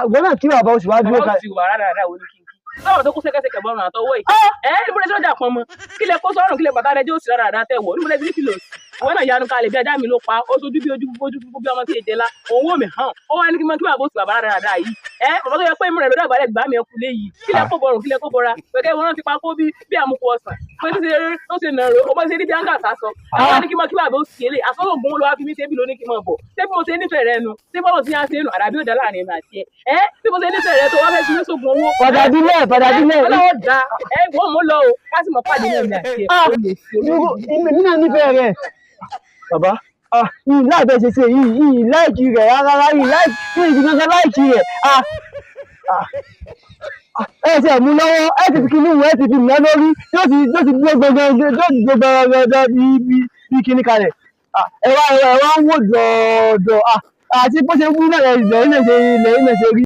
àwọn náà kí bàbá oṣù wá dúró bàbá kalẹ̀. sì wà rárá wo ni kí n kí sọ̀rọ̀ tó kó sẹ́kẹ́sẹ́kẹ́ bọ́ọ̀rùn àtọwọ́ yìí níbo lè sọ́jà pọn mọ́ kí lè kó sọ́rùn kí lè bàtà rẹ jẹ́ òsì rárá tẹ̀wọ̀ níbo lè fi kìlọ̀ àwọn náà yanu kalẹ̀ bí ajá mi ló pa ó sojú bí ojú bí ọmọ tí èjẹ la òun wò mí hàn ó wá ní kí bàbá oṣù bàbá rárá yìí bàbá tó yẹ pé ìmúrẹ̀ lọ́dọ̀ àgbàlẹ̀ gbà mí ẹkú léyìí kí lè kó bọ̀rùn kí lè kó bọ̀ra pẹ̀kẹ́ wọn ti pa kó bí àmukù ọ̀sán pé tí ó ṣe nàró ó bá ṣe ní bí àǹkà sásọ àwọn ní kí bàbá oṣù kélé àsọ̀rọ̀ ògùn ló wá fi mí ṣe bí lóní kí n mọ̀ bọ̀ ṣé bí mo ṣe nífẹ̀ẹ́ rẹ nu ṣé bọ́lọ̀ tí a ṣe nù àdàbí òdà láàrin ẹ̀mí àti ẹ̀ bí mo ṣe nífẹ̀ẹ́ rẹ tó wá fẹ́ fi mí sógun owó. padà dílé ọlọ́wọ́ da wọ́n mú lọ o ká sì mọ̀ pàdé ẹ̀mí àti èmi náà nífẹ̀ẹ́ rẹ̀ bàbá yìí láìpẹ́ ṣe ṣe yìí láìkì rẹ̀ rárá yìí ìdíkankan láìkì rẹ̀ ẹ ṣe mú lọ́wọ́ ẹ ti fi kíní wọ ẹ ti fi mọ́ lórí yóò ti gbé gbẹgbẹgbẹ bí kíní kalẹ̀ ẹ wá ń wò dọ̀ọ̀dọ̀ àti bó ṣe wú náà lẹ́yìn lè ṣe rí.